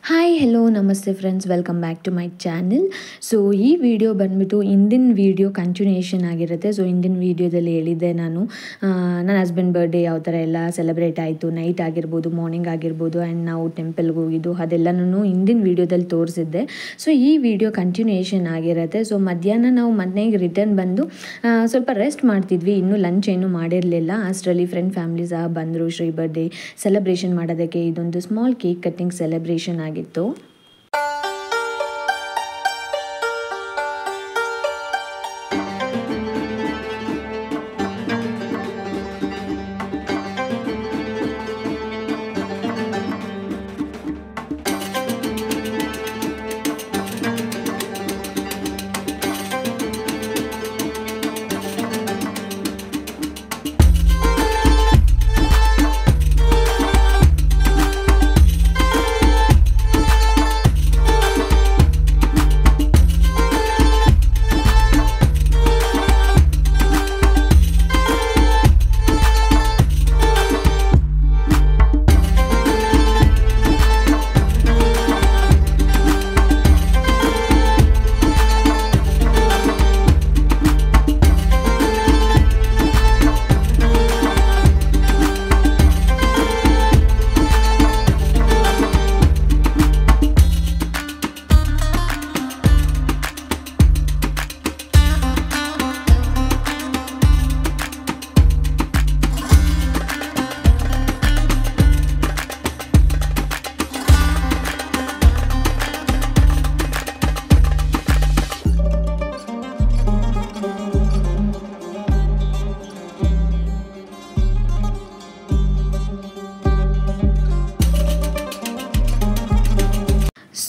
Hi hello ನಮಸ್ತೆ friends, welcome back to my channel. So ಈ video ಬಂದುಬಿಟ್ಟು ಇಂದಿನ ವಿಡಿಯೋ ಕಂಟಿನ್ಯೂಯೇಷನ್ ಆಗಿರುತ್ತೆ. ಸೊ ಇಂದಿನ ವಿಡಿಯೋದಲ್ಲಿ ಹೇಳಿದ್ದೆ ನಾನು ನನ್ನ ಹಸ್ಬೆಂಡ್ ಬರ್ಡೇ ಯಾವ ಥರ ಎಲ್ಲ ಸೆಲೆಬ್ರೇಟ್ ಆಯಿತು, ನೈಟ್ ಆಗಿರ್ಬೋದು, ಮಾರ್ನಿಂಗ್ ಆಗಿರ್ಬೋದು, ಆ್ಯಂಡ್ ನಾವು ಟೆಂಪಲ್ಗೆ ಹೋಗಿದ್ದು ಅದೆಲ್ಲನೂ ಇಂದಿನ ವಿಡಿಯೋದಲ್ಲಿ ತೋರಿಸಿದ್ದೆ. ಸೊ ಈ ವಿಡಿಯೋ ಕಂಟಿನ್ಯೂಯೇಷನ್ ಆಗಿರುತ್ತೆ. ಸೊ ಮಧ್ಯಾಹ್ನ ನಾವು ಮನೆಗೆ ರಿಟರ್ನ್ ಬಂದು ಸ್ವಲ್ಪ ರೆಸ್ಟ್ ಮಾಡ್ತಿದ್ವಿ, ಇನ್ನೂ ಲಂಚ್ ಏನೂ ಮಾಡಿರಲಿಲ್ಲ. ಅಷ್ಟರಲ್ಲಿ ಫ್ರೆಂಡ್ ಫ್ಯಾಮಿಲಿ ಸಹ ಬಂದರು ಶ್ರೀ ಬರ್ಡೇ ಸೆಲೆಬ್ರೇಷನ್ ಮಾಡೋದಕ್ಕೆ. ಇದೊಂದು ಸ್ಮಾಲ್ ಕೇಕ್ ಕಟ್ಟಿಂಗ್ ಸೆಲೆಬ್ರೇಷನ್ ಆಗಿತ್ತು.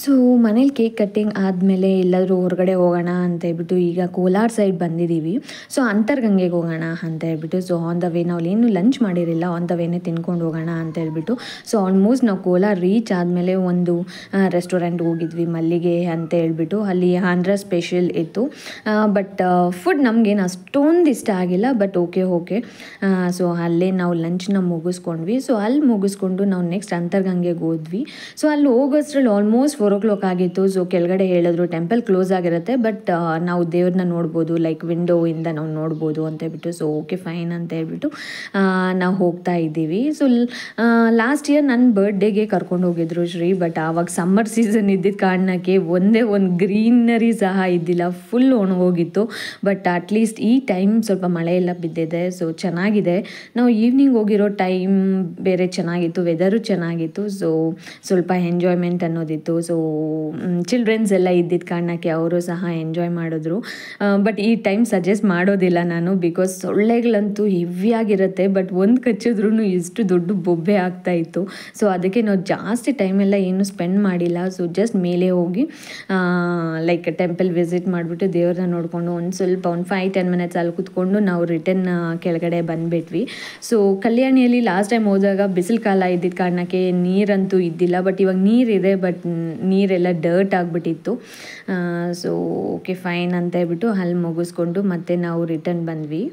ಸೊ ಮನೇಲಿ ಕೇಕ್ ಕಟ್ಟಿಂಗ್ ಆದಮೇಲೆ ಎಲ್ಲಾದರೂ ಹೊರಗಡೆ ಹೋಗೋಣ ಅಂತ ಹೇಳ್ಬಿಟ್ಟು ಈಗ ಕೋಲಾರ ಸೈಡ್ ಬಂದಿದ್ದೀವಿ. ಸೊ ಅಂತರ್ಗಂಗೆಗೆ ಹೋಗೋಣ ಅಂತ ಹೇಳ್ಬಿಟ್ಟು, ಸೊ ಆನ್ ದ ವೇ ನಾವು ಏನು ಲಂಚ್ ಮಾಡಿರಲಿಲ್ಲ, ಆನ್ ದ ವೇನೇ ತಿನ್ಕೊಂಡು ಹೋಗೋಣ ಅಂತ ಹೇಳ್ಬಿಟ್ಟು, ಸೊ ಆಲ್ಮೋಸ್ಟ್ ನಾವು ಕೋಲಾರ ರೀಚ್ ಆದಮೇಲೆ ಒಂದು ರೆಸ್ಟೋರೆಂಟ್ಗೆ ಹೋಗಿದ್ವಿ, ಮಲ್ಲಿಗೆ ಅಂತ ಹೇಳ್ಬಿಟ್ಟು. ಅಲ್ಲಿ ಆಂಧ್ರ ಸ್ಪೆಷಲ್ ಇತ್ತು, ಬಟ್ ಫುಡ್ ನಮಗೇನು ಅಷ್ಟೊಂದು ಇಷ್ಟ ಆಗಿಲ್ಲ, ಬಟ್ ಓಕೆ. ಸೊ ಅಲ್ಲೇ ನಾವು ಲಂಚ್ನ ಮುಗಿಸ್ಕೊಂಡ್ವಿ. ಸೊ ಅಲ್ಲಿ ಮುಗಿಸ್ಕೊಂಡು ನಾವು ನೆಕ್ಸ್ಟ್ ಅಂತರ್ಗಂಗೆಗೆ ಹೋದ್ವಿ. ಸೊ ಅಲ್ಲಿ ಹೋಗೋದ್ರಲ್ಲಿ ಆಲ್ಮೋಸ್ಟ್ 4 o'clock ಆಗಿತ್ತು. ಸೊ ಕೆಳಗಡೆ ಹೇಳಿದ್ರು ಟೆಂಪಲ್ ಕ್ಲೋಸ್ ಆಗಿರುತ್ತೆ, ಬಟ್ ನಾವು ದೇವ್ರನ್ನ ನೋಡ್ಬೋದು, ಲೈಕ್ ವಿಂಡೋಯಿಂದ ನಾವು ನೋಡ್ಬೋದು ಅಂತ ಹೇಳ್ಬಿಟ್ಟು. ಸೊ ಓಕೆ ಫೈನ್ ಅಂತ ಹೇಳ್ಬಿಟ್ಟು ನಾವು ಹೋಗ್ತಾ ಇದ್ದೀವಿ. ಸೊ ಲಾಸ್ಟ್ ಇಯರ್ ನನ್ನ ಬರ್ಡೇಗೆ ಕರ್ಕೊಂಡು ಹೋಗಿದ್ರು ಶ್ರೀ, ಬಟ್ ಆವಾಗ ಸಮ್ಮರ್ ಸೀಸನ್ ಇದ್ದಿದ್ದ ಕಾರಣಕ್ಕೆ ಒಂದೇ ಒಂದು ಗ್ರೀನರಿ ಸಹ ಇದ್ದಿಲ್ಲ, ಫುಲ್ ಒಣಗೋಗಿತ್ತು. ಬಟ್ ಅಟ್ಲೀಸ್ಟ್ ಈ ಟೈಮ್ ಸ್ವಲ್ಪ ಮಳೆ ಎಲ್ಲ ಬಿದ್ದಿದೆ, ಸೊ ಚೆನ್ನಾಗಿದೆ. ನಾವು ಈವ್ನಿಂಗ್ ಹೋಗಿರೋ ಟೈಮ್ ಬೇರೆ ಚೆನ್ನಾಗಿತ್ತು, ವೆದರು ಚೆನ್ನಾಗಿತ್ತು. ಸೊ ಸ್ವಲ್ಪ ಎಂಜಾಯ್ಮೆಂಟ್ ಅನ್ನೋದಿತ್ತು. ಸೊ ಚಿಲ್ಡ್ರನ್ಸ್ ಎಲ್ಲ ಇದ್ದಿದ್ದ ಕಾರಣಕ್ಕೆ ಅವರು ಸಹ ಎಂಜಾಯ್ ಮಾಡಿದ್ರು. ಬಟ್ ಈ ಟೈಮ್ ಸಜೆಸ್ಟ್ ಮಾಡೋದಿಲ್ಲ ನಾನು, ಬಿಕಾಸ್ ಸೊಳ್ಳೆಗಳಂತೂ ಹೆವಿಯಾಗಿರುತ್ತೆ, ಬಟ್ ಒಂದು ಕಚ್ಚಿದ್ರೂ ಎಷ್ಟು ದೊಡ್ಡ ಬೊಬ್ಬೆ ಆಗ್ತಾಯಿತ್ತು. ಸೊ ಅದಕ್ಕೆ ನಾವು ಜಾಸ್ತಿ ಟೈಮೆಲ್ಲ ಏನು ಸ್ಪೆಂಡ್ ಮಾಡಿಲ್ಲ. ಸೊ ಜಸ್ಟ್ ಮೇಲೆ ಹೋಗಿ ಲೈಕ್ ಟೆಂಪಲ್ ವಿಸಿಟ್ ಮಾಡಿಬಿಟ್ಟು ದೇವ್ರನ್ನ ನೋಡಿಕೊಂಡು ಒಂದು 5-10 minutes ಅಲ್ಲಿ ಕೂತ್ಕೊಂಡು ನಾವು ರಿಟರ್ನ್ ಕೆಳಗಡೆ ಬಂದುಬಿಟ್ವಿ. ಸೊ ಕಲ್ಯಾಣಿಯಲ್ಲಿ ಲಾಸ್ಟ್ ಟೈಮ್ ಹೋದಾಗ ಬಿಸಿಲು ಕಾಲ ಇದ್ದಿದ್ದ ಕಾರಣಕ್ಕೆ ನೀರಂತೂ ಇದ್ದಿಲ್ಲ, ಬಟ್ ಇವಾಗ ನೀರಿದೆ, ಬಟ್ ನೀರೆಲ್ಲ ಡರ್ಟ್ ಆಗಿಬಿಟ್ಟಿತ್ತು. ಸೊ ಓಕೆ ಫೈನ್ ಅಂತ ಹೇಳ್ಬಿಟ್ಟು ಅಲ್ಲಿ ಮುಗಿಸ್ಕೊಂಡು ಮತ್ತೆ ನಾವು ರಿಟರ್ನ್ ಬಂದ್ವಿ.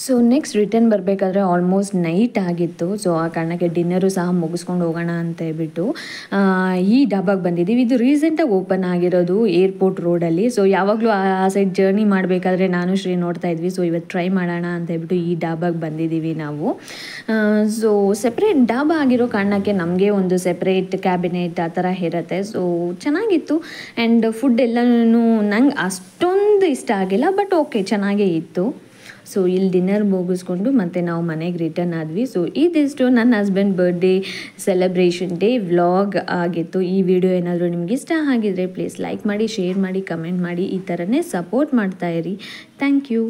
ಸೊ ನೆಕ್ಸ್ಟ್ ರಿಟರ್ನ್ ಬರಬೇಕಾದ್ರೆ ಆಲ್ಮೋಸ್ಟ್ ನೈಟ್ ಆಗಿತ್ತು. ಸೊ ಆ ಕಾರಣಕ್ಕೆ ಡಿನ್ನರು ಸಹ ಮುಗಿಸ್ಕೊಂಡು ಹೋಗೋಣ ಅಂತ ಹೇಳ್ಬಿಟ್ಟು ಈ ಡಾಬಾಗೆ ಬಂದಿದ್ದೀವಿ. ಇದು ರೀಸೆಂಟಾಗಿ ಓಪನ್ ಆಗಿರೋದು ಏರ್ಪೋರ್ಟ್ ರೋಡಲ್ಲಿ. ಸೊ ಯಾವಾಗಲೂ ಆ ಸೈಡ್ ಜರ್ನಿ ಮಾಡಬೇಕಾದ್ರೆ ನಾನು ಶ್ರೀ ನೋಡ್ತಾ ಇದ್ವಿ. ಸೊ ಇವತ್ತು ಟ್ರೈ ಮಾಡೋಣ ಅಂತ ಹೇಳ್ಬಿಟ್ಟು ಈ ಡಾಬಾಗೆ ಬಂದಿದ್ದೀವಿ ನಾವು. ಸೊ ಸೆಪ್ರೇಟ್ ಡಾಬಾ ಆಗಿರೋ ಕಾರಣಕ್ಕೆ ನಮಗೆ ಒಂದು ಸೆಪ್ರೇಟ್ ಕ್ಯಾಬಿನೆಟ್ ಆ ಥರ ಇರುತ್ತೆ. ಸೊ ಚೆನ್ನಾಗಿತ್ತು. ಆ್ಯಂಡ್ ಫುಡ್ ಎಲ್ಲನೂ ನಂಗೆ ಅಷ್ಟೊಂದು ಇಷ್ಟ ಆಗಿಲ್ಲ, ಬಟ್ ಓಕೆ ಚೆನ್ನಾಗೇ ಇತ್ತು. ಸೊ ಇಲ್ಲಿ ಡಿನ್ನರ್ ಮುಗಿಸ್ಕೊಂಡು ಮತ್ತೆ ನಾವು ಮನೆಗೆ ರಿಟರ್ನ್ ಆದ್ವಿ. ಸೊ ಇದಿಷ್ಟು ನನ್ನ husband birthday celebration day vlog ಆಗಿತ್ತು. ಈ ವಿಡಿಯೋ ಏನಾದರೂ ನಿಮ್ಗೆ ಇಷ್ಟ ಆಗಿದ್ರೆ ಪ್ಲೀಸ್ ಲೈಕ್ ಮಾಡಿ, ಶೇರ್ ಮಾಡಿ, ಕಮೆಂಟ್ ಮಾಡಿ. ಈ ಥರನೇ ಸಪೋರ್ಟ್ ಮಾಡ್ತಾಯಿರಿ. Thank you.